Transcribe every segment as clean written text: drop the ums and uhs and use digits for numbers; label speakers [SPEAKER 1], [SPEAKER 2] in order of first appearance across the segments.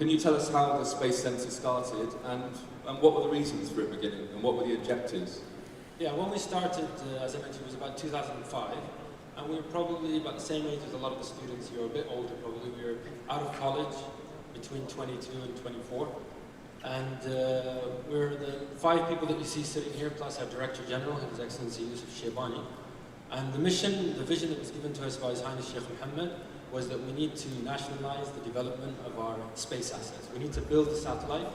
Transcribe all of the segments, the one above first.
[SPEAKER 1] Can you tell us how the Space Centre started and what were the reasons for it beginning and what were the objectives?
[SPEAKER 2] Yeah, when we started, as I mentioned, it was about 2005, and we were probably about the same age as a lot of the students here, a bit older probably. We were out of college, between 22 and 24, and we're the 5 people that you see sitting here, plus our Director General, His Excellency Yusuf Shaybani. And the mission, the vision that was given to us by His Highness Sheikh Mohammed was that we need to nationalize the development of our space assets. We need to build a satellite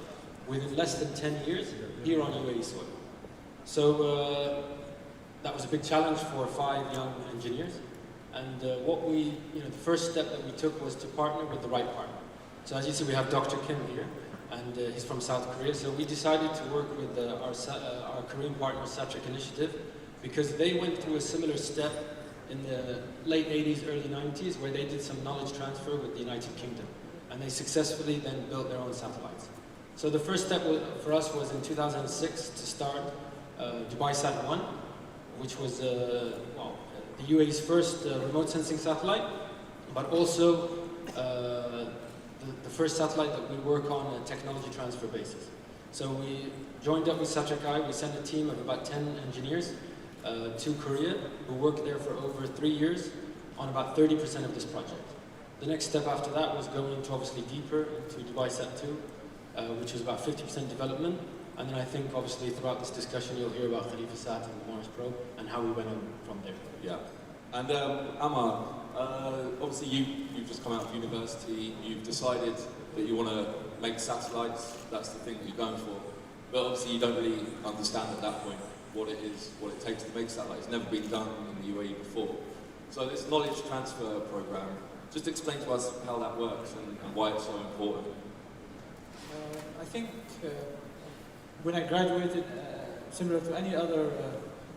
[SPEAKER 2] within less than 10 years here on UAE soil. So that was a big challenge for 5 young engineers. And the first step that we took was to partner with the right partner. So as you see, we have Dr. Kim here, and he's from South Korea. So we decided to work with our Korean partner, Satric Initiative, because they went through a similar step in the late 80s, early 90s, where they did some knowledge transfer with the United Kingdom. And they successfully then built their own satellites. So the first step for us was in 2006 to start Dubai Sat-1, which was the UAE's first remote sensing satellite, but also the first satellite that we work on a technology transfer basis. So we joined up with Satric. We sent a team of about 10 engineers to Korea, who worked there for over 3 years on about 30% of this project. The next step after that was going to obviously deeper into Dubai Sat-2, which was about 50% development. And then I think obviously throughout this discussion you'll hear about Khalifa Sat and the Mars probe and how we went on from there.
[SPEAKER 1] Yeah. And Ammar, obviously you've just come out of university, you've decided that you want to make satellites, that's the thing that you're going for. But obviously you don't really understand at that point what it takes to make satellites. It's never been done in the UAE before. So this knowledge transfer program, just explain to us how that works and why it's so important.
[SPEAKER 3] I think when I graduated, similar to any other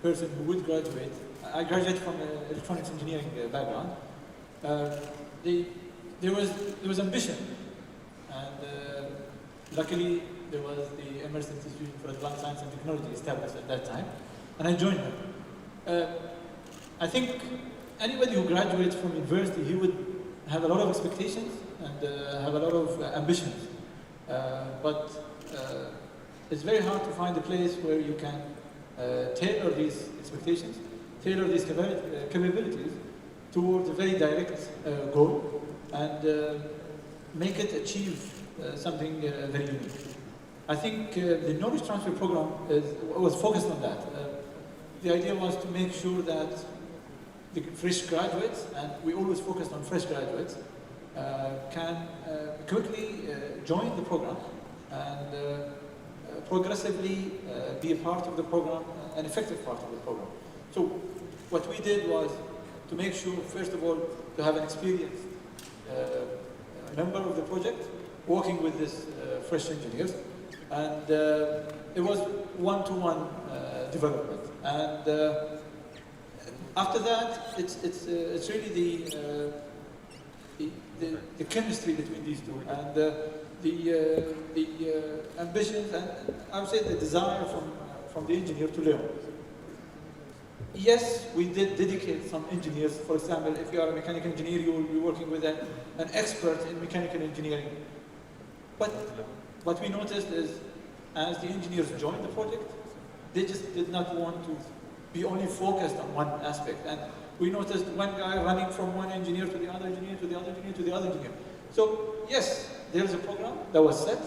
[SPEAKER 3] person who would graduate, I graduated from an electronics engineering background. There was ambition, and luckily there was the Emerson Institute for Advanced Science and Technology established at that time, and I joined them. I think anybody who graduates from university, he would have a lot of expectations and have a lot of ambitions, but it's very hard to find a place where you can tailor these expectations, tailor these capabilities towards a very direct goal and make it achieve something very unique. I think the knowledge transfer program was focused on that. The idea was to make sure that the fresh graduates, and we always focused on fresh graduates, can quickly join the program and progressively be a part of the program, an effective part of the program. So what we did was to make sure, first of all, to have an experienced member of the project working with these fresh engineers, and it was one-to-one development. And after that, it's really the chemistry between these two, and the ambitions, and I would say the desire from the engineer to learn. Yes, we did dedicate some engineers. For example, if you are a mechanical engineer, you will be working with an expert in mechanical engineering. But what we noticed is, as the engineers joined the project, they just did not want to be only focused on one aspect. And we noticed one guy running from one engineer to the other engineer, to the other engineer, to the other engineer. So yes, there's a program that was set,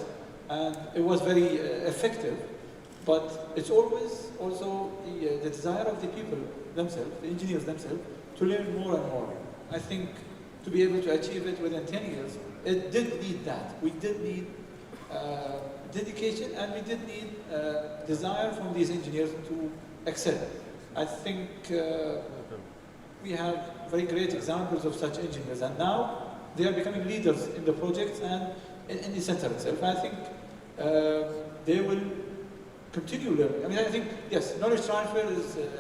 [SPEAKER 3] and it was very effective. But it's always also the desire of the people themselves, the engineers themselves, to learn more and more. I think to be able to achieve it within 10 years, it did need that. We did need dedication, and we did need desire from these engineers to excel. I think we have very great examples of such engineers, and now they are becoming leaders in the projects and in the center itself. I think they will continue learning. I mean, I think, yes, knowledge transfer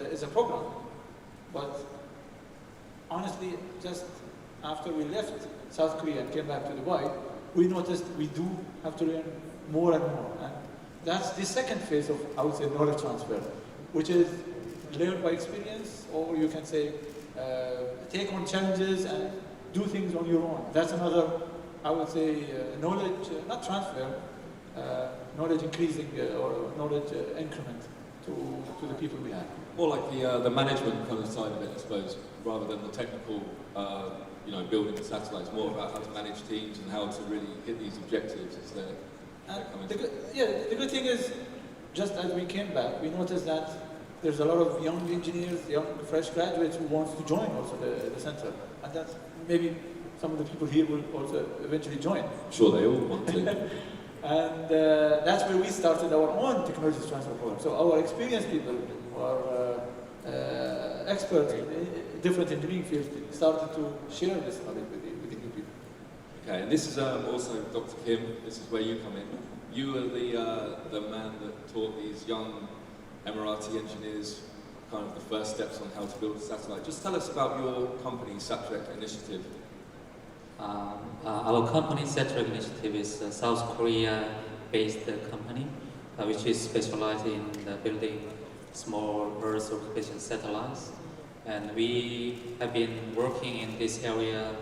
[SPEAKER 3] is a program, but honestly, just after we left South Korea and came back to Dubai, we noticed we do have to learn more and more. And that's the second phase of, I would say, knowledge transfer, which is learn by experience, or you can say, take on challenges and do things on your own. That's another I would say, knowledge, not transfer, knowledge increasing or knowledge increment to the people we have.
[SPEAKER 1] More like the management kind of side of it, I suppose, rather than the technical, building the satellites. More about how to manage teams and how to really hit these objectives. Is there?
[SPEAKER 3] The good thing is, just as we came back, we noticed that there's a lot of young engineers, young fresh graduates who want to join also the center, and that's maybe some of the people here will also eventually join.
[SPEAKER 1] Sure, they all want to.
[SPEAKER 3] And that's where we started our own technology transfer program. So our experienced people who are experts in different engineering fields started to share this knowledge with the new people.
[SPEAKER 1] Okay, and this is also Dr. Kim. This is where you come in. You are the man that taught these young Emirati engineers kind of the first steps on how to build a satellite. Just tell us about your company, Satrek Initiative.
[SPEAKER 4] Our company, Satrek Initiative, is a South Korea-based company, which is specialized in building small Earth observation satellites. And we have been working in this area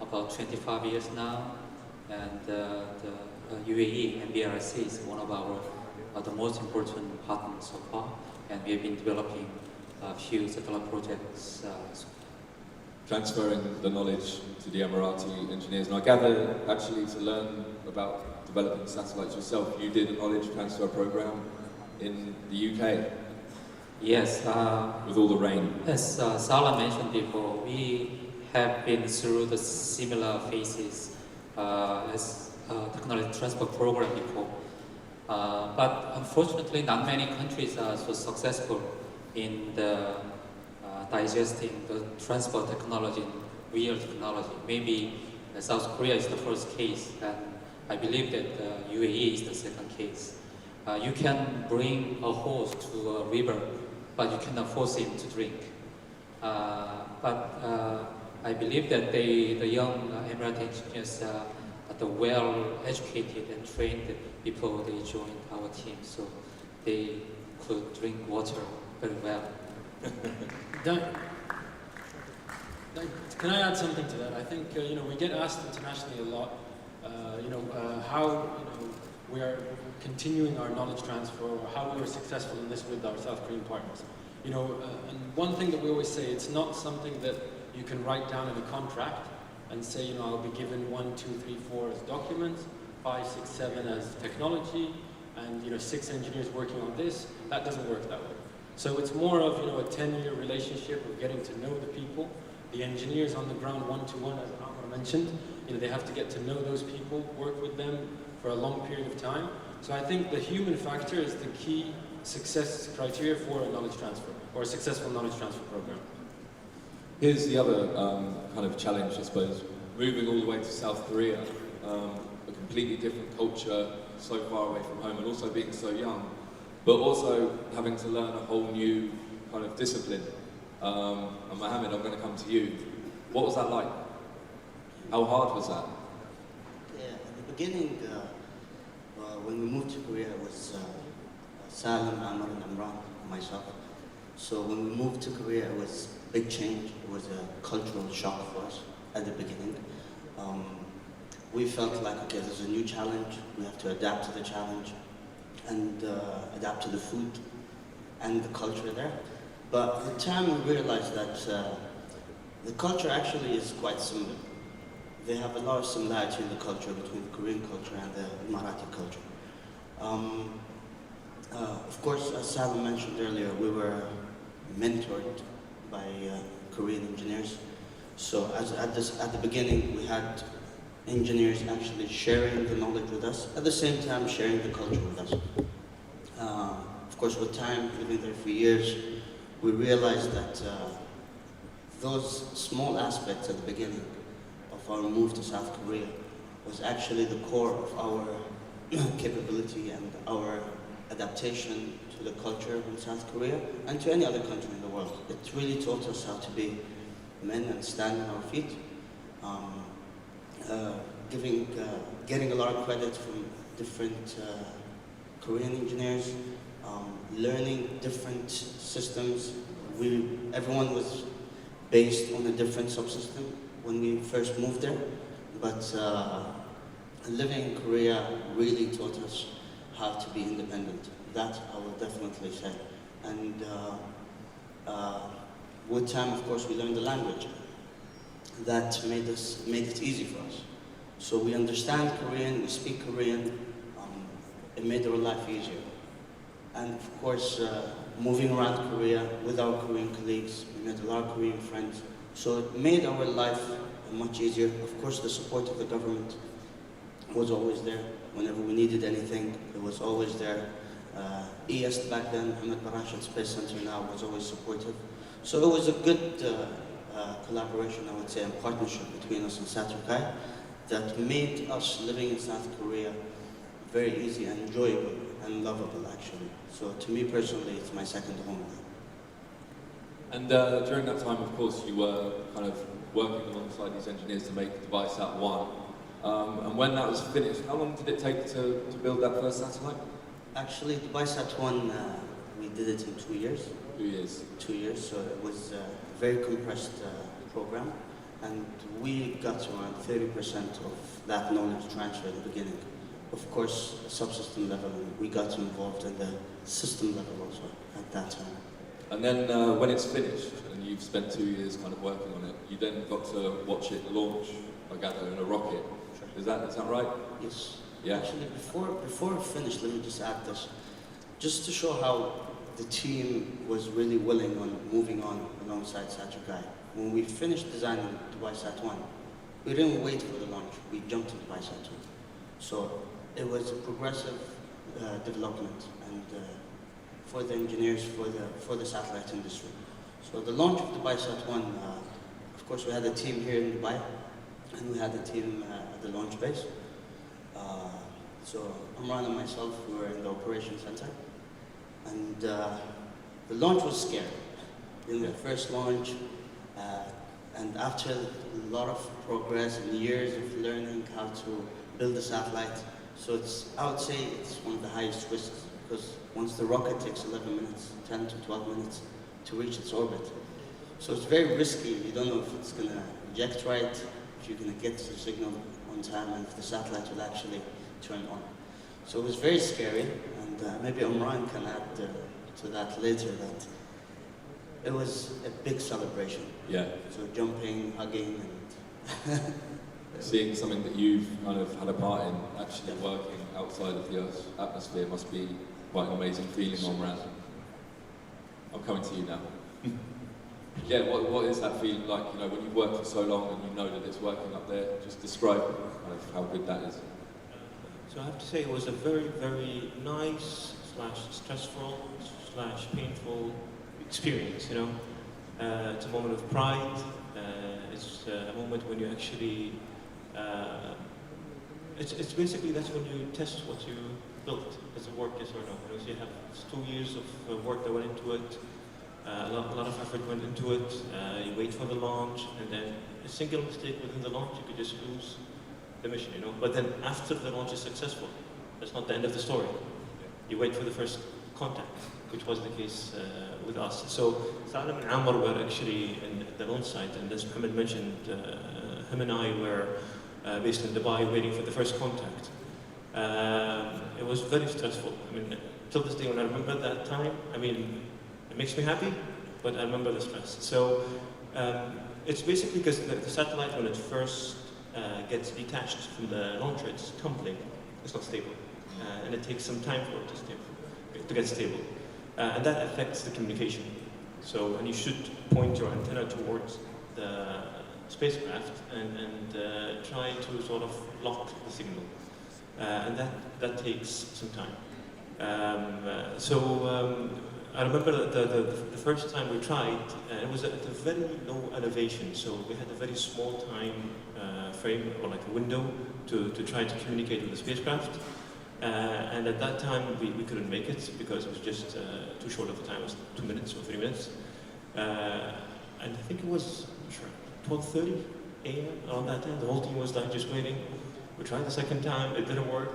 [SPEAKER 4] about 25 years now. And the UAE and BRIC is one of our the most important partners so far. And we have been developing a few satellite projects
[SPEAKER 1] transferring the knowledge to the Emirati engineers. And I gather, actually, to learn about developing satellites yourself, you did a knowledge transfer program in the UK.
[SPEAKER 4] Yes.
[SPEAKER 1] With all the rain.
[SPEAKER 4] As Salah mentioned before, we have been through the similar phases as technology transfer program before. But unfortunately, not many countries are so successful in digesting the transport technology, real technology. Maybe South Korea is the first case, and I believe that UAE is the second case. You can bring a horse to a river, but you cannot force him to drink. But I believe that the young Emirati engineers are the well-educated and trained people. They joined our team, so they could drink water very well.
[SPEAKER 2] Can I add something to that? I think we get asked internationally a lot, how we are continuing our knowledge transfer, or how we were successful in this with our South Korean partners. And one thing that we always say, it's not something that you can write down in a contract and say, I'll be given 1, 2, 3, 4 as documents, 5, 6, 7 as technology, and 6 engineers working on this. That doesn't work that way. So it's more of a 10-year relationship of getting to know the people, the engineers on the ground one-to-one, as Amar mentioned. They have to get to know those people, work with them for a long period of time. So I think the human factor is the key success criteria for a knowledge transfer, or a successful knowledge transfer program.
[SPEAKER 1] Here's the other kind of challenge, I suppose. Moving all the way to South Korea, a completely different culture, so far away from home, and also being so young, but also having to learn a whole new kind of discipline. And Mohammed, I'm going to come to you. What was that like? How hard was that?
[SPEAKER 5] Yeah, at the beginning, when we moved to Korea, it was Salam, Amar, and Imran, myself. So when we moved to Korea, it was a big change. It was a cultural shock for us at the beginning. We felt like, okay, there's a new challenge. We have to adapt to the challenge and adapt to the food and the culture there. But with time, we realized that the culture actually is quite similar. They have a lot of similarity in the culture between the Korean culture and the Marathi culture. Of course, as Salam mentioned earlier, we were mentored by Korean engineers. So at the beginning, we had engineers actually sharing the knowledge with us, at the same time sharing the culture with us. Of course, with time, living there for years, we realized that those small aspects at the beginning of our move to South Korea was actually the core of our capability and our adaptation to the culture in South Korea and to any other country in the world. It really taught us how to be men and stand on our feet. Getting a lot of credit from different Korean engineers, learning different systems. Everyone was based on a different subsystem when we first moved there, but living in Korea really taught us how to be independent. That I will definitely say. And with time, of course, we learned the language. That made it easy for us. So we understand Korean, we speak Korean. It made our life easier. And of course, moving around Korea with our Korean colleagues, we made a lot of Korean friends. So it made our life much easier. Of course, the support of the government was always there. Whenever we needed anything, it was always there. ES back then, Hamad Barashat Space Center now, was always supportive. So it was a good collaboration, I would say, and partnership between us and Saturday that made us living in South Korea very easy and enjoyable and lovable, actually. So to me personally, it's my second home.
[SPEAKER 1] And during that time, of course, you were kind of working alongside these engineers to make DubaiSat-1. And when that was finished, how long did it take to build that first satellite?
[SPEAKER 5] Actually, DubaiSat-1, we did it in 2 years.
[SPEAKER 1] 2 years.
[SPEAKER 5] 2 years, so it was a very compressed program. And we got around 30% of that knowledge transfer at the beginning. Of course, subsystem level, and we got involved in the system level also at that time.
[SPEAKER 1] And then when it's finished, and you've spent 2 years kind of working on it, you then got to watch it launch, I gather, in a rocket. Is that right?
[SPEAKER 5] Yes.
[SPEAKER 1] Yeah.
[SPEAKER 5] Actually, before it finished, let me just add this. Just to show how the team was really willing on moving on alongside Saturday. When we finished designing DubaiSat-1, we didn't wait for the launch, we jumped to DubaiSat-2. So it was a progressive development and for the engineers, for the satellite industry. So the launch of DubaiSat-1, of course we had a team here in Dubai and we had a team at the launch base. So Amran and myself, we were in the operations center. And the launch was scary. In the first launch, and after a lot of progress and years of learning how to build a satellite, so I would say it's one of the highest risks, because once the rocket takes 11 minutes, 10 to 12 minutes to reach its orbit. So it's very risky. You don't know if it's going to eject right, if you're going to get the signal on time, and if the satellite will actually turn on. So it was very scary, and maybe Omran can add to that later, that it was a big celebration.
[SPEAKER 1] Yeah.
[SPEAKER 5] So jumping, hugging, and
[SPEAKER 1] seeing something that you've kind of had a part in actually working outside of the Earth's atmosphere must be quite an amazing feeling, Omran. I'm coming to you now. Yeah, what is that feeling like, you know, when you've worked for so long and you know that it's working up there? Just describe kind of how good that is.
[SPEAKER 6] So I have to say it was a very, very nice / stressful / painful experience, you know. It's a moment of pride. It's a moment when you actually, it's basically, that's when you test what you built. Does it work, yes or no? You know, so you have 2 years of work that went into it. A lot of effort went into it. You wait for the launch, and then a single mistake within the launch, you could just lose the mission, you know. But then after the launch is successful, that's not the end of the story. You wait for the first contact, which was the case with us. So Salim and Amr were actually in the launch site, and as Mohammed mentioned, him and I were based in Dubai waiting for the first contact. It was very stressful. I mean, till this day when I remember that time, I mean, it makes me happy, but I remember the stress. So it's basically because the satellite, when it first gets detached from the launcher, it's tumbling, it's not stable. And it takes some time for it to get stable. And that affects the communication. So, and you should point your antenna towards the spacecraft and try to sort of lock the signal. And that takes some time. I remember the first time we tried, it was at a very low elevation, so we had a very small time frame, or like a window, to try to communicate with the spacecraft. And at that time, we couldn't make it because it was just too short of a time. It was 2 minutes or 3 minutes. And I think it was 12:30 a.m. around that time. The whole team was like just waiting. We tried the second time, it didn't work.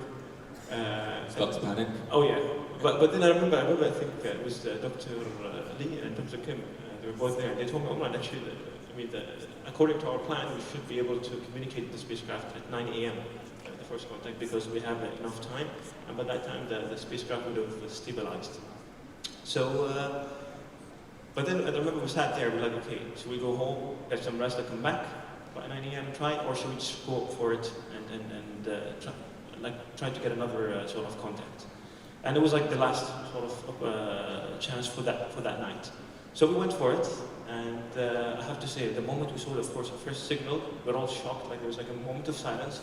[SPEAKER 1] Got to panic.
[SPEAKER 6] Oh yeah, but then I remember I think it was Dr. Lee and Dr. Kim. They were both there. They told me, Omran, actually, according to our plan, we should be able to communicate with the spacecraft at 9 a.m. The first contact because we have enough time, and by that time the spacecraft would have stabilized. So, but then I remember we sat there, we're like, okay, should we go home, get some rest, and come back by 9 a.m. and try, or should we just go for it and try to get another sort of contact? And it was like the last sort of chance for that night. So we went for it, and I have to say, the moment we saw the first signal, we're all shocked. Like there was like a moment of silence,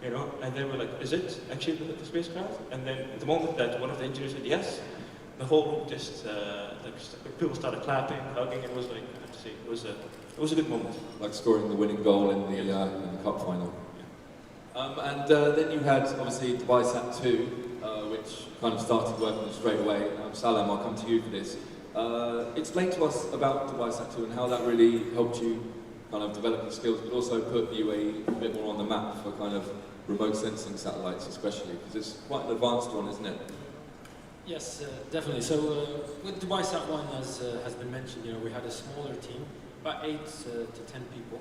[SPEAKER 6] you know. And then we're like, "Is it actually the spacecraft?" And then the moment that one of the engineers said yes, the whole room just people started clapping, hugging. It was like, I have to say, it was a good moment.
[SPEAKER 1] Like scoring the winning goal in the cup final. Then you had obviously DubaiSat 2, which kind of started working straight away. Salam, I'll come to you for this. Explain to us about DubaiSat 2 and how that really helped you kind of develop your skills, but also put UAE a bit more on the map for kind of remote sensing satellites, especially because it's quite an advanced one, isn't it?
[SPEAKER 2] Yes, definitely. So with DubaiSat 1, as has been mentioned, you know, we had a smaller team, about 8 to 10 people,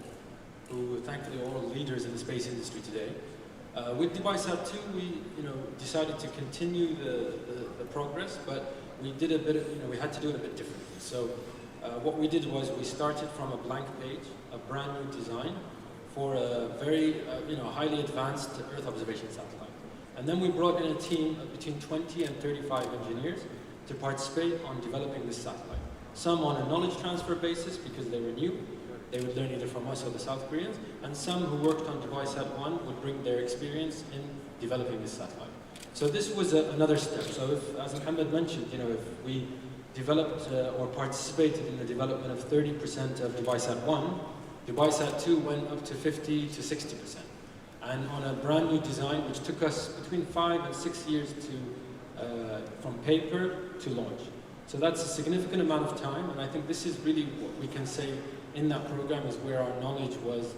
[SPEAKER 2] who thankfully are all leaders in the space industry today. With DubaiSat 2, we decided to continue the progress, but we did a bit of, we had to do it a bit differently. So what we did was we started from a blank page, a brand new design for a very highly advanced Earth observation satellite. And then we brought in a team of between 20 and 35 engineers to participate on developing this satellite. Some on a knowledge transfer basis because they were new. They would learn either from us or the South Koreans, and some who worked on DubaiSat 1 would bring their experience in developing this satellite. So this was another step. So if, as Mohammed mentioned, if we developed or participated in the development of 30% of DubaiSat 1, DubaiSat 2 went up to 50 to 60%. And on a brand new design, which took us between 5 and 6 years from paper to launch. So that's a significant amount of time, and I think this is really what we can say in that program is where our knowledge was,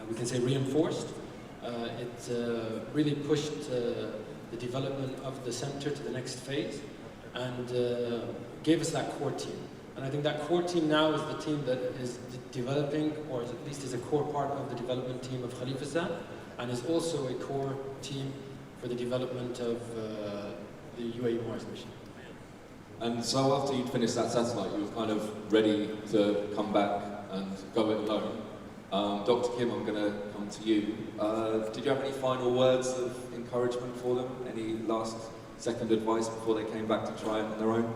[SPEAKER 2] we can say, reinforced. It really pushed the development of the center to the next phase and gave us that core team. And I think that core team now is the team that is developing, or at least is a core part of the development team of Khalifasat, and is also a core team for the development of the UAE Mars mission.
[SPEAKER 1] And so after you'd finished that satellite, you were kind of ready to come back and go it alone. Dr. Kim, I'm going to come to you. Did you have any final words of encouragement for them? Any last second advice before they came back to try it on their own?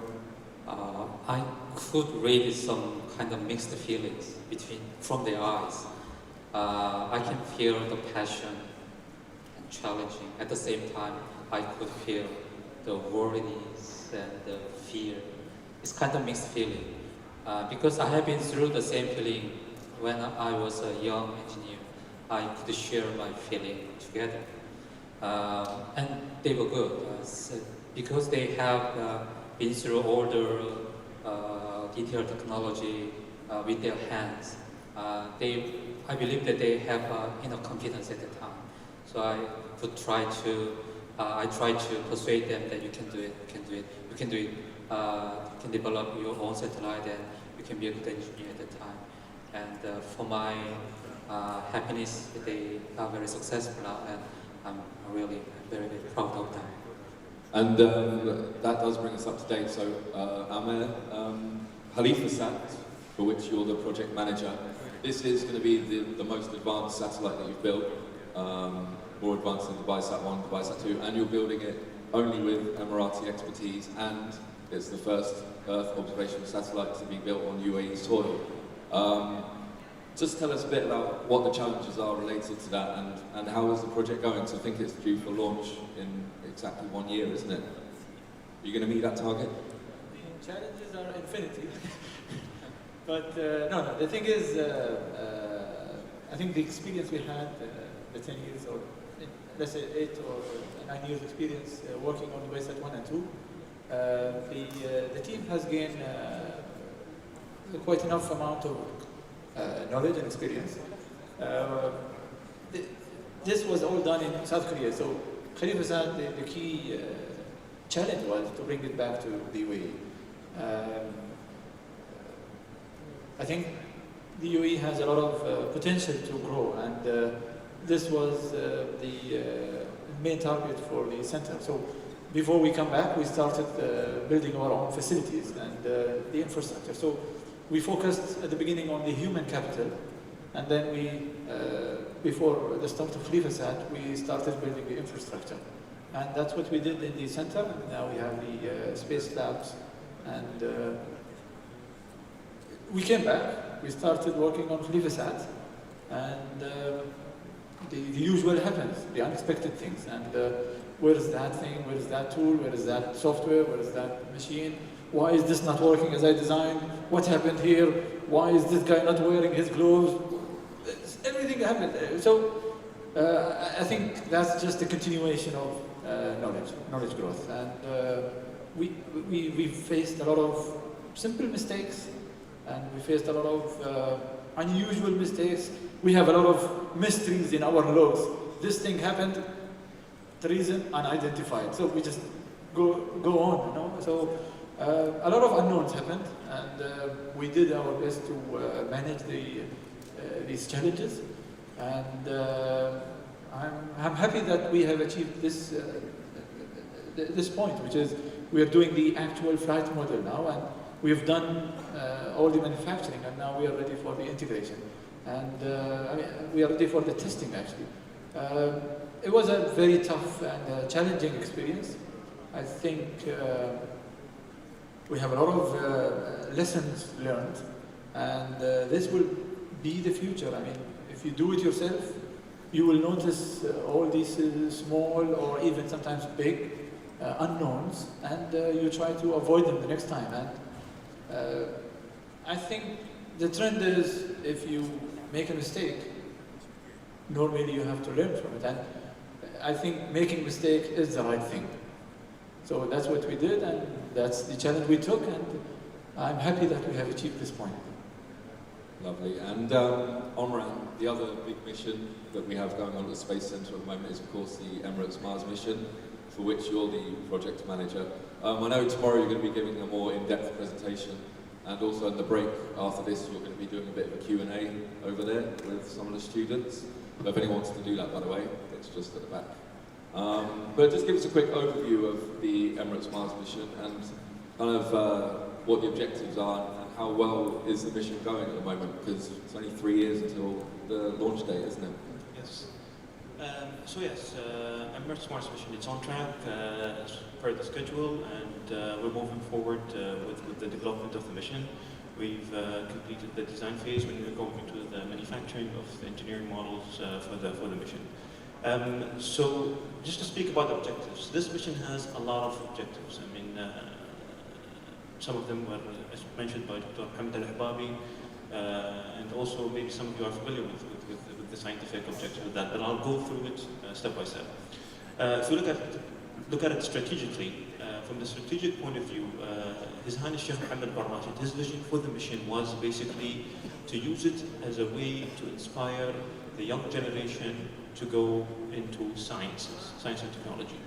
[SPEAKER 4] I could read some kind of mixed feelings from their eyes. I can feel the passion and challenging. At the same time, I could feel the worries and the fear. It's kind of mixed feeling because I have been through the same feeling when I was a young engineer. I could share my feeling together, and they were good because they have been through all the detailed technology with their hands. I believe that they have enough confidence at the time. So I would try to persuade them that you can do it, you can develop your own satellite, and you can be a good engineer at the time. And for my happiness, they are very successful now, and I'm really very, very proud of them.
[SPEAKER 1] And that does bring us up to date. So, Amer, Khalifasat, for which you're the project manager, this is going to be the most advanced satellite that you've built, more advanced than DubaiSat 1, DubaiSat 2, and you're building it only with Emirati expertise, and it's the first Earth observation satellite to be built on UAE soil. Just tell us a bit about what the challenges are related to that, and how is the project going? So I think it's due for launch in exactly 1 year, isn't it? Are you going to meet that target?
[SPEAKER 3] The challenges are infinity. But no, the thing is, I think the experience we had, the 10 years or let's say 8 or 9 years experience working on DubaiSat 1 and 2, the team has gained quite enough amount of knowledge and experience. This was all done in South Korea, so Khalifasat, the key challenge was to bring it back to the UAE. I think the UAE has a lot of potential to grow, and this was the main target for the center. So before we come back, we started building our own facilities and the infrastructure. So we focused at the beginning on the human capital, and then we, before the start of Khalifa we started building the infrastructure. And that's what we did in the center. And now we have the space labs, and we came back. We started working on Khalifa and the usual happens, the unexpected things. And where is that thing? Where is that tool? Where is that software? Where is that machine? Why is this not working as I designed? What happened here? Why is this guy not wearing his gloves? Everything happened. So I think that's just a continuation of knowledge growth. And we faced a lot of simple mistakes, and we faced a lot of unusual mistakes. We have a lot of mysteries in our logs. This thing happened, the reason unidentified. So we just go on, you know. So a lot of unknowns happened, and we did our best to manage these challenges. And I'm happy that we have achieved this point, which is we are doing the actual flight model now, and we have done all the manufacturing, and now we are ready for the integration. And we are ready for the testing, actually. It was a very tough and challenging experience. I think we have a lot of lessons learned, and this will be the future. I mean, if you do it yourself, you will notice all these small or even sometimes big unknowns, and you try to avoid them the next time. And I think the trend is, if you make a mistake, normally you have to learn from it. And I think making a mistake is the right thing. So that's what we did, and that's the challenge we took, and I'm happy that we have achieved this point.
[SPEAKER 1] Lovely. And Omran, the other big mission that we have going on at the Space Centre at the moment is, of course, the Emirates Mars mission, for which you're the project manager. I know tomorrow you're going to be giving a more in-depth presentation, and also in the break after this you're going to be doing a bit of a Q&A over there with some of the students. So if anyone wants to do that, by the way, it's just at the back. But just give us a quick overview of the Emirates Mars mission and kind of what the objectives are and how well is the mission going at the moment, because it's only 3 years until the launch date, isn't it?
[SPEAKER 6] Yes. Emirates Mars mission, it's on track as per the schedule, and we're moving forward with the development of the mission. We've completed the design phase, and we're going into the manufacturing of the engineering models for the mission. So just to speak about the objectives, this mission has a lot of objectives. I mean, some of them were as mentioned by Dr. Hamid Al-Ahbabi, and also maybe some of you are familiar with the scientific objectives of that, but I'll go through it step by step. If you look at it strategically, from the strategic point of view, His Highness Sheikh Mohammed bin Rashid, his vision for the mission was basically to use it as a way to inspire the young generation to go into science and technology.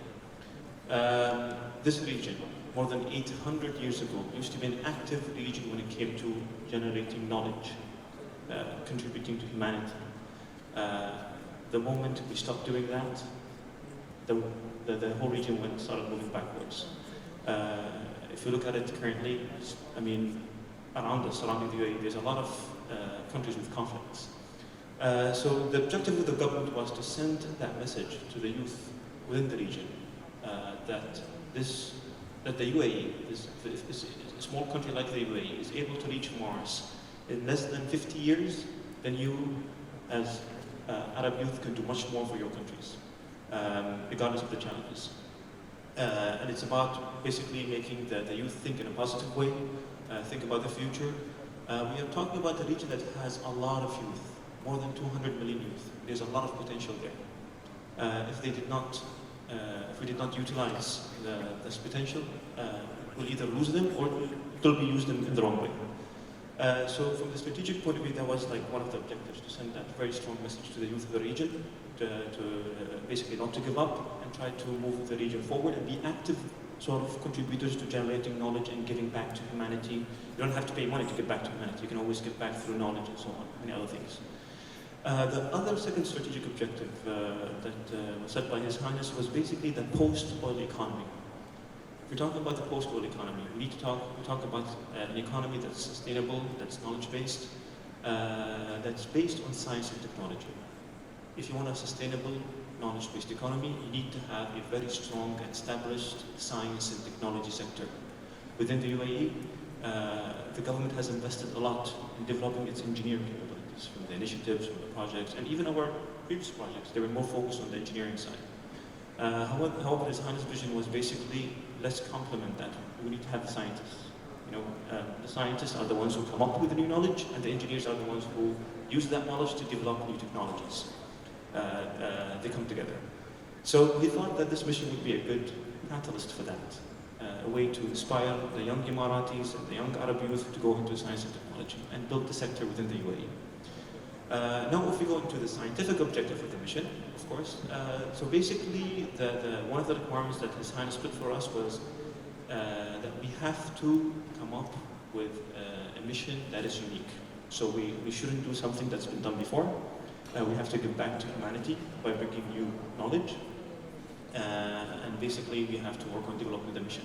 [SPEAKER 6] This region, more than 800 years ago, used to be an active region when it came to generating knowledge, contributing to humanity. The moment we stopped doing that, the whole region started moving backwards. If you look at it currently, I mean, around us, surrounding the UAE, there's a lot of countries with conflicts. So the objective of the government was to send that message to the youth within the region, that the UAE, a small country like the UAE, is able to reach Mars in less than 50 years, then you, as Arab youth, can do much more for your countries, regardless of the challenges. And it's about basically making the youth think in a positive way, think about the future. We are talking about a region that has a lot of youth, more than 200 million youth. There's a lot of potential there. If we did not utilize this potential, we'll either lose them or they'll be used in the wrong way. So from the strategic point of view, that was like one of the objectives, to send that very strong message to the youth of the region, to basically not to give up and try to move the region forward and be active sort of contributors to generating knowledge and giving back to humanity. You don't have to pay money to give back to humanity. You can always give back through knowledge and so on, many other things. The other second strategic objective that was set by His Highness was basically the post-oil economy. If we're talking about the post-oil economy, we need to talk about an economy that's sustainable, that's knowledge-based, that's based on science and technology. If you want a sustainable, knowledge-based economy, you need to have a very strong and established science and technology sector. Within the UAE, the government has invested a lot in developing its engineering capabilities, from the initiatives, from the projects, and even our previous projects, they were more focused on the engineering side. However, His Highness' vision was basically, let's complement that. We need to have the scientists. The scientists are the ones who come up with the new knowledge, and the engineers are the ones who use that knowledge to develop new technologies. They come together. So we thought that this mission would be a good catalyst for that, a way to inspire the young Emiratis and the young Arab youth to go into science and technology and build the sector within the UAE. Now, if we go into the scientific objective of the mission, of course, so basically, one of the requirements that His Highness put for us was that we have to come up with a mission that is unique. So we shouldn't do something that's been done before. We have to give back to humanity by bringing new knowledge. And basically, we have to work on developing the mission.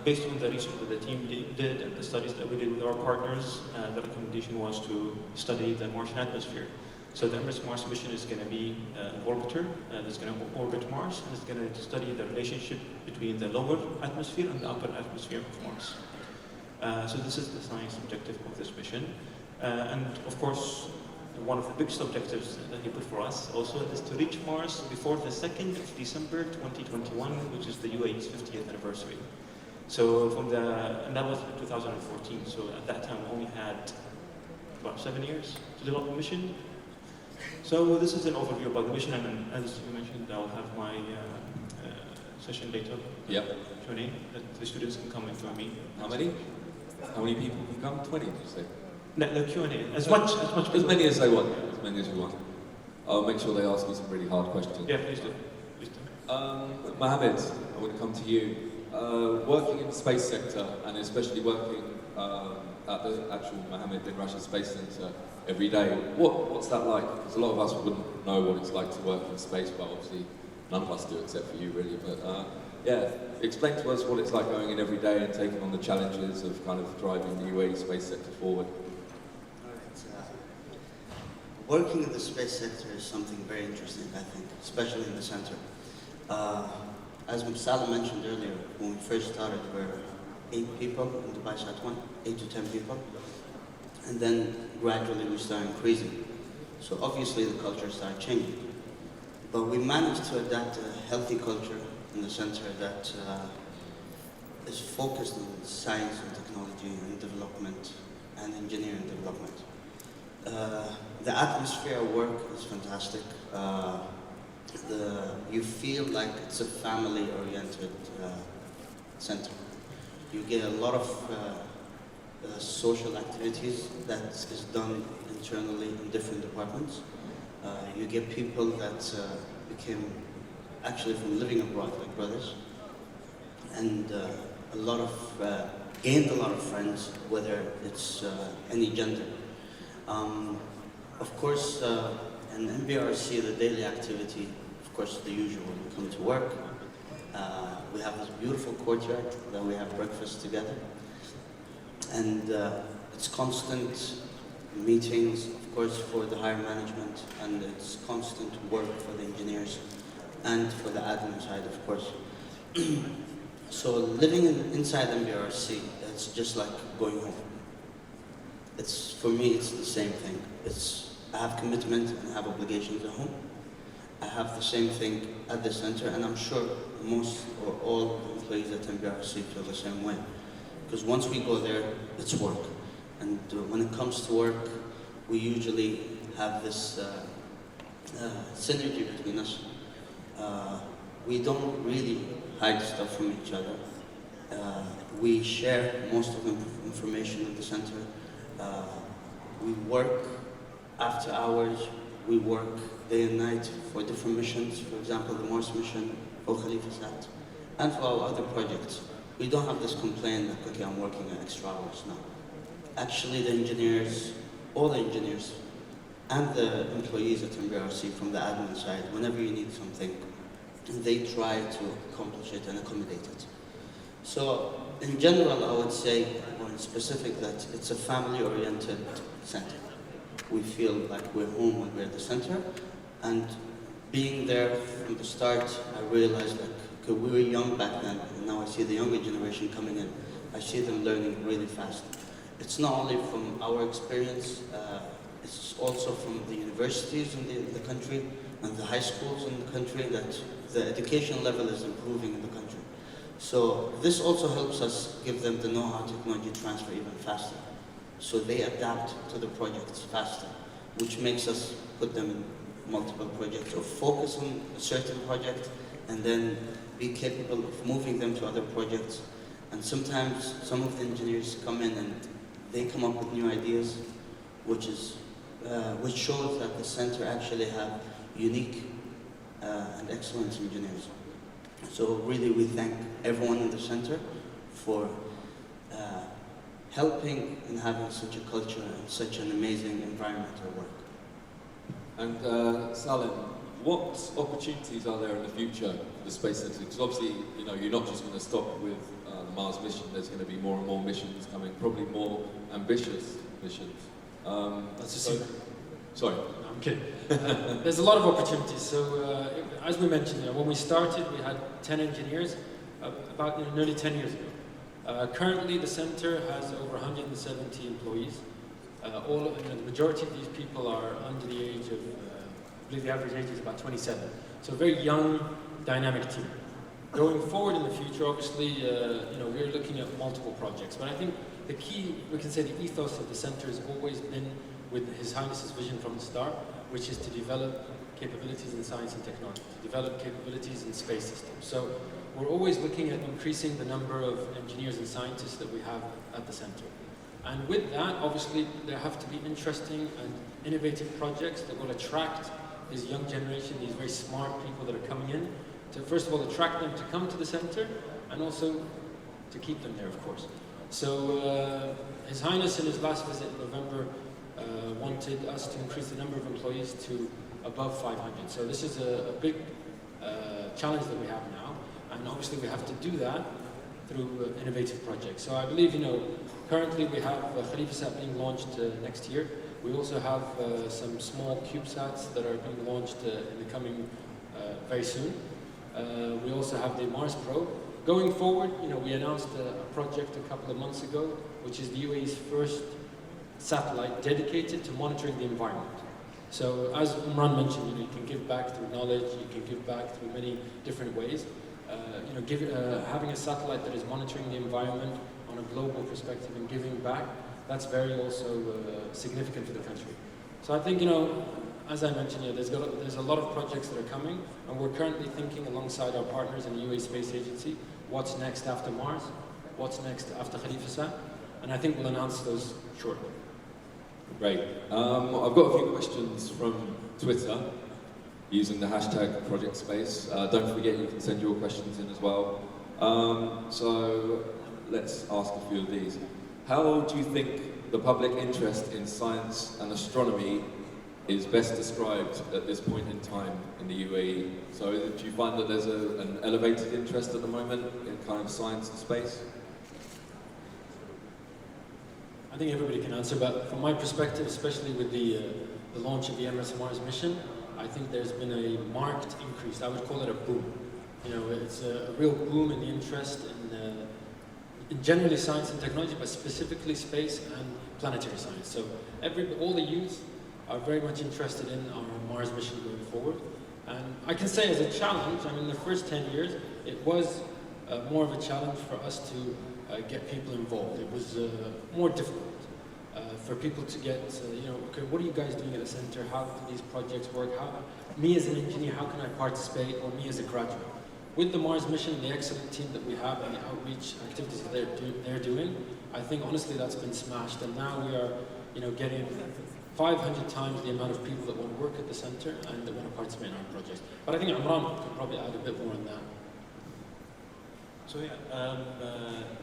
[SPEAKER 6] Based on the research that the team did and the studies that we did with our partners, the recommendation was to study the Martian atmosphere. So the Emirates Mars mission is going to be an orbiter that's going to orbit Mars, and it's going to study the relationship between the lower atmosphere and the upper atmosphere of Mars. So this is the science objective of this mission. And of course, one of the biggest objectives that he put for us also is to reach Mars before the 2nd of December 2021, which is the UAE's 50th anniversary. So and that was in 2014. So at that time, we only had about 7 years to develop a mission. So this is an overview about the mission, and as you mentioned, I'll have my session later.
[SPEAKER 1] Yep.
[SPEAKER 6] Q&A, that the students can come and join me.
[SPEAKER 1] How many people can come? 20, did you say?
[SPEAKER 6] No, the Q&A, as
[SPEAKER 1] many as they want. As many as you want. I'll make sure they ask you some really hard questions.
[SPEAKER 6] Yeah, please do.
[SPEAKER 1] Mohammed, I want to come to you. Working in the space sector, and especially working at the actual Mohammed bin Rashid Space Center every day, what's that like? Because a lot of us wouldn't know what it's like to work in space, but obviously none of us do except for you, really. But explain to us what it's like going in every day and taking on the challenges of kind of driving the UAE space sector forward.
[SPEAKER 5] Working in the space sector is something very interesting, I think, especially in the center. As Salah mentioned earlier, when we first started, we were 8 people in Dubai Sat 1, 8 to 10 people. And then gradually we started increasing. So obviously the culture started changing. But we managed to adapt a healthy culture in the center that is focused on science and technology and development and engineering development. The atmosphere of work is fantastic. You feel like it's a family-oriented center. You get a lot of social activities that is done internally in different departments. You get people that became actually from living abroad, like brothers, and gained a lot of friends, whether it's any gender. Of course, in MBRC, the daily activity, of course, the usual. We come to work. We have this beautiful courtyard that we have breakfast together. And it's constant meetings, of course, for the higher management, and it's constant work for the engineers and for the admin side, of course. So living inside MBRC, it's just like going home. For me, it's the same thing. I have commitment and I have obligations at home. I have the same thing at the center, and I'm sure most or all employees at MBRC feel the same way. Because once we go there, it's work. And when it comes to work, we usually have this synergy between us. We don't really hide stuff from each other. We share most of the information at the center. We work after hours. We work day and night for different missions. For example, the Mars mission for Khalifa Sat, and for our other projects. We don't have this complaint that, okay, I'm working extra hours now. Actually, the engineers all the engineers and the employees at MBRC from the admin side, whenever you need something, they try to accomplish it and accommodate it. So in general, I would say, or in specific, that it's a family-oriented center. We feel like we're home when we're at the center, and being there from the start, I realized like, okay, we were young back then, and now I see the younger generation coming in. I see them learning really fast. It's not only from our experience, it's also from the universities in the country and the high schools in the country that the education level is improving in the country. So this also helps us give them the know-how technology transfer even faster. So they adapt to the projects faster, which makes us put them in multiple projects or focus on a certain project and then be capable of moving them to other projects. And sometimes some of the engineers come in and they come up with new ideas, which shows that the center actually have unique and excellent engineers. So really we thank everyone in the center for helping in having such a culture and such an amazing environment to work.
[SPEAKER 1] And Salim, what opportunities are there in the future for the Space Centre? Because obviously, you know, you're not just going to stop with the Mars mission. There's going to be more and more missions coming, probably more ambitious missions.
[SPEAKER 2] That's a secret.
[SPEAKER 1] Sorry.
[SPEAKER 2] No, I'm kidding. There's a lot of opportunities. So, as we mentioned, when we started, we had 10 engineers about nearly 10 years ago. Currently, the center has over 170 employees. The majority of these people are under the age of, I believe the average age is about 27. So a very young, dynamic team. Going forward in the future, obviously, we're looking at multiple projects. But I think the key, we can say the ethos of the center has always been with His Highness's vision from the start, which is to develop capabilities in science and technology, to develop capabilities in space systems. So we're always looking at increasing the number of engineers and scientists that we have at the center. And with that, obviously, there have to be interesting and innovative projects that will attract this young generation, these very smart people that are coming in, to first of all attract them to come to the center, and also to keep them there, of course. So His Highness in his last visit in November wanted us to increase the number of employees to above 500. So this is a big challenge that we have now, and obviously we have to do that through innovative projects. So I believe, currently we have ChalifaSat being launched next year. We also have some small CubeSats that are being launched in the coming very soon. We also have the Mars Probe. Going forward, we announced a project a couple of months ago, which is the UAE's first satellite dedicated to monitoring the environment. So as Umran mentioned, you can give back through knowledge, you can give back through many different ways. Having a satellite that is monitoring the environment on a global perspective and giving back, that's very also significant for the country. So I think, as I mentioned, there's a lot of projects that are coming, and we're currently thinking alongside our partners in the UAE Space Agency, what's next after Mars, what's next after ChalifaSat, and I think we'll announce those shortly.
[SPEAKER 1] Great. I've got a few questions from Twitter using the hashtag Project Space. Don't forget you can send your questions in as well. So let's ask a few of these. How do you think the public interest in science and astronomy is best described at this point in time in the UAE? So do you find that there's an elevated interest at the moment in kind of science and space?
[SPEAKER 2] I think everybody can answer, but from my perspective, especially with the launch of the Emirates Mars mission, I think there's been a marked increase. I would call it a boom. It's a real boom in the interest in generally science and technology, but specifically space and planetary science. So all the youth are very much interested in our Mars mission going forward. And I can say as a challenge, the first 10 years, it was more of a challenge for us to get people involved. It was more difficult for people to get, okay, what are you guys doing at the center? How do these projects work? Me as an engineer, how can I participate? Or me as a graduate? With the Mars mission, the excellent team that we have and the outreach activities that they're doing, I think honestly that's been smashed. And now we are, getting 500 times the amount of people that want to work at the center and that want to participate in our projects. But I think Imran could probably add a bit more on that.
[SPEAKER 6] So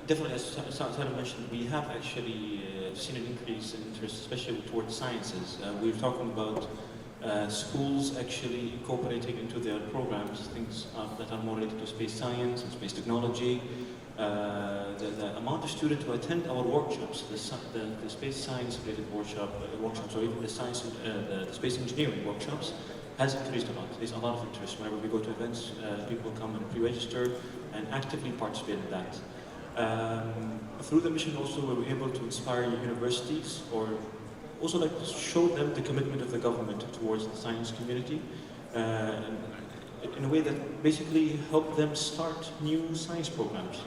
[SPEAKER 6] definitely, as Salim mentioned, we have actually we've seen an increase in interest, especially towards sciences. We're talking about schools actually incorporating into their programs things that are more related to space science and space technology. The amount of students who attend our workshops, the space science related workshops, or even the space engineering workshops, has increased a lot. There's a lot of interest. Whenever we go to events, people come and pre-register and actively participate in that. Through the mission also, we were able to inspire universities, or also like show them the commitment of the government towards the science community, in a way that basically helped them start new science programs,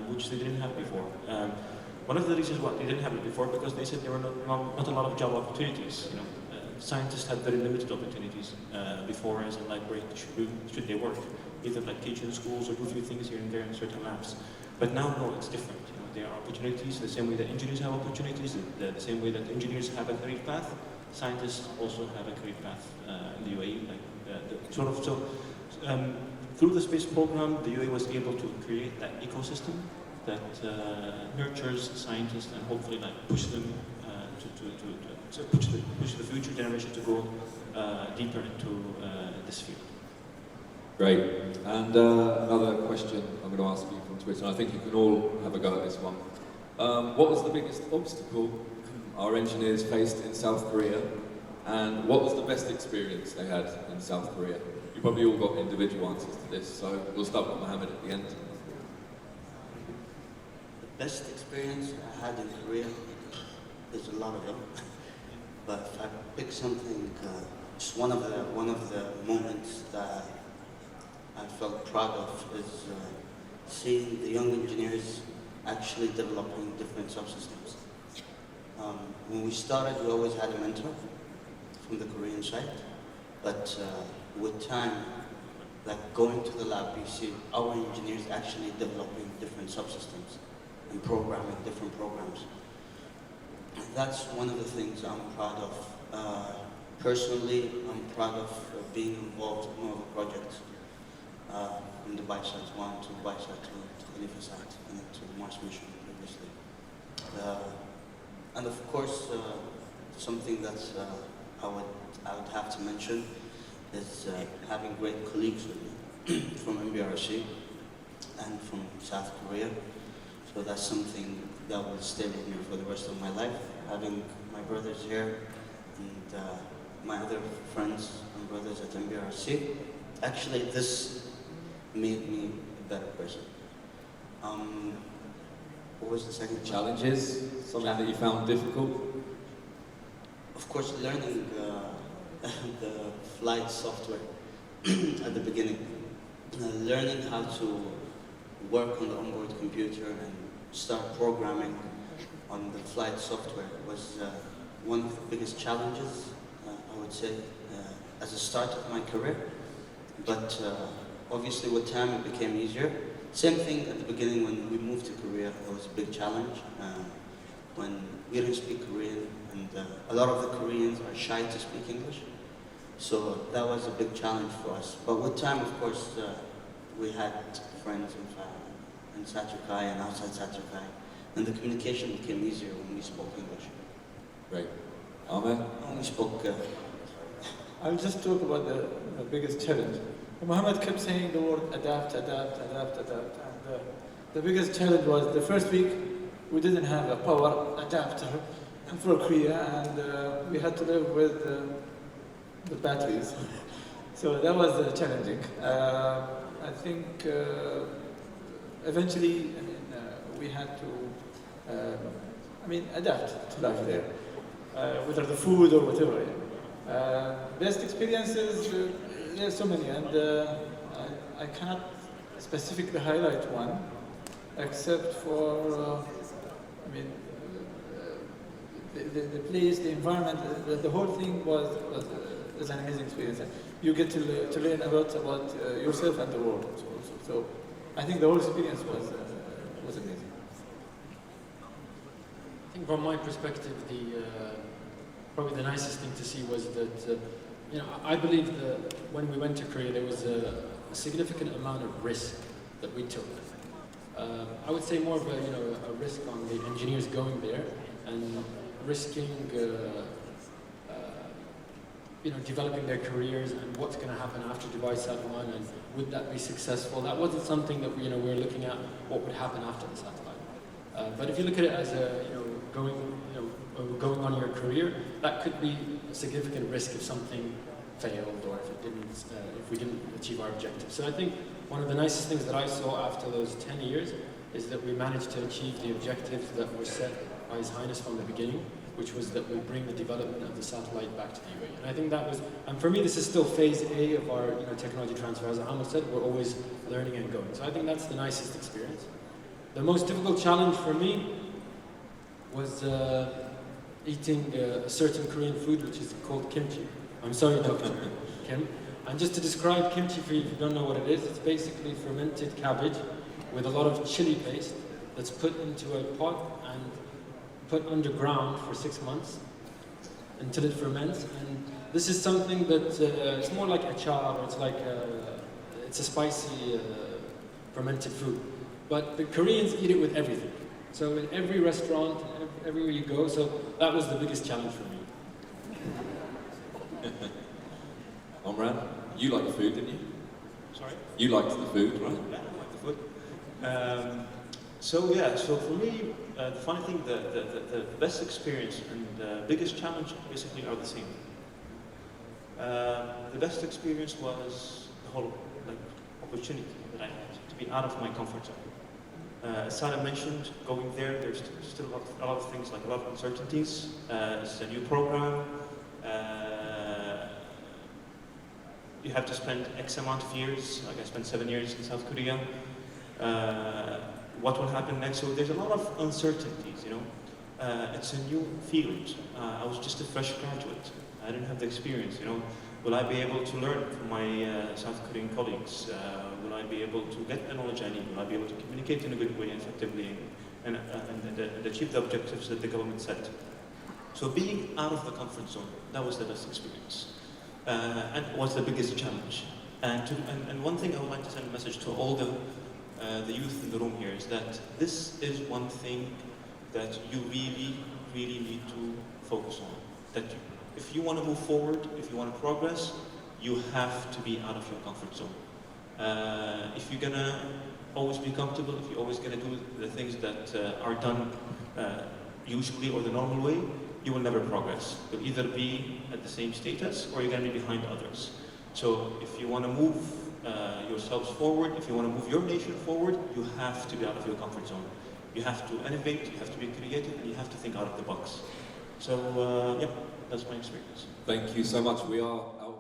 [SPEAKER 6] which they didn't have before. One of the reasons why they didn't have it before, because they said there were not a lot of job opportunities. You know, scientists had very limited opportunities before, as in like where should they work, either like teach in schools or do a few things here and there in certain labs. But now, no, it's different. You know, there are opportunities the same way that engineers have opportunities, the same way that engineers have a career path. Scientists also have a career path in the UAE. Through the space program, the UAE was able to create that ecosystem that nurtures scientists and hopefully like push them to push the future generation to go deeper into this field.
[SPEAKER 1] Great. And another question I'm going to ask you from Twitter, and I think you can all have a go at this one. What was the biggest obstacle our engineers faced in South Korea, and what was the best experience they had in South Korea? You probably all got individual answers to this, so we'll start with Mohammed at the end.
[SPEAKER 5] The best experience I had in Korea, there's a lot of them, but if I pick something, just one of the moments that I felt proud of is seeing the young engineers actually developing different subsystems. When we started, we always had a mentor from the Korean side, but with time, like going to the lab, you see our engineers actually developing different subsystems and programming different programs. That's one of the things I'm proud of. Personally, I'm proud of being involved in all the projects. From the BISAT 1 to BISAT 2 to Khalifa Sat and then to the Mars mission previously. And of course, something that I would have to mention is having great colleagues with me from MBRC and from South Korea. So that's something that will stay with me for the rest of my life. Having my brothers here and my other friends and brothers at MBRC. Actually, this made me a better person. What was the second
[SPEAKER 1] Challenges? Something that you found difficult?
[SPEAKER 5] Of course, learning the flight software at the beginning. Learning how to work on the onboard computer and start programming on the flight software was one of the biggest challenges, I would say, as a start of my career. But obviously with time it became easier. Same thing at the beginning when we moved to Korea, it was a big challenge. When we didn't speak Korean, and a lot of the Koreans are shy to speak English. So that was a big challenge for us. But with time, of course, we had friends and family in Satrakai and outside Satrakai, and the communication became easier when we spoke English.
[SPEAKER 1] Great. Ahmed?
[SPEAKER 5] When we spoke...
[SPEAKER 3] I'll just talk about the biggest challenge. Mohammed kept saying the word adapt. And the biggest challenge was the first week we didn't have a power adapter for Korea, and we had to live with the batteries. So that was challenging. I think eventually, we had to, adapt to life there, whether the food or whatever. Best experiences, there's so many, and I cannot specifically highlight one, except for, the place, the environment, the whole thing was an amazing experience. You get to learn a lot about yourself and the world also. So I think the whole experience was amazing.
[SPEAKER 2] I think from my perspective, probably the nicest thing to see was that, I believe that when we went to Korea, there was a significant amount of risk that we took. I would say more of a risk on the engineers going there, and risking developing their careers and what's going to happen after Dubai Sat-1 and would that be successful. That wasn't something that we're looking at what would happen after the satellite. But if you look at it as going on your career, that could be a significant risk if something failed or if we didn't achieve our objective. So I think one of the nicest things that I saw after those 10 years is that we managed to achieve the objectives that were set by His Highness from the beginning, which was that we bring the development of the satellite back to the UAE. And I think that was, and for me this is still phase A of our technology transfer. As Ahmed said, we're always learning and going. So I think that's the nicest experience. The most difficult challenge for me was eating a certain Korean food which is called kimchi. I'm sorry, Dr. Kim. And just to describe kimchi for you if you don't know what it is, it's basically fermented cabbage with a lot of chili paste that's put into a pot and put underground for 6 months until it ferments. And this is something that it's more like achar, or it's a spicy fermented food. But the Koreans eat it with everything. So in every restaurant, everywhere you go, so that was the biggest challenge for me.
[SPEAKER 1] Omran, you liked the food, didn't you?
[SPEAKER 6] Sorry?
[SPEAKER 1] You liked the food, right?
[SPEAKER 6] Yeah, I like the food. So for me, the funny thing, the best experience and the biggest challenge basically are the same. The best experience was the whole opportunity that I had to be out of my comfort zone. As Sarah mentioned, going there, there's still a lot of things, like a lot of uncertainties. It's a new program. You have to spend X amount of years, like I spent 7 years in South Korea. What will happen next? So there's a lot of uncertainties, It's a new field. I was just a fresh graduate. I didn't have the experience, Will I be able to learn from my South Korean colleagues? Will I be able to get the knowledge I need? Will I be able to communicate in a good way, effectively, and achieve the objectives that the government set? So being out of the comfort zone, that was the best experience. And was the biggest challenge. And one thing I would like to send a message to all the youth in the room here is that this is one thing that you really, really need to focus on. That if you want to move forward, if you want to progress, you have to be out of your comfort zone. If you're gonna always be comfortable, if you're always gonna do the things that are done usually or the normal way, you will never progress. You'll either be at the same status or you're going to be behind others. So if you want to move yourselves forward, if you want to move your nation forward, you have to be out of your comfort zone. You have to innovate, you have to be creative, and you have to think out of the box. So, yeah, that's my experience.
[SPEAKER 1] Thank you so much. We are out.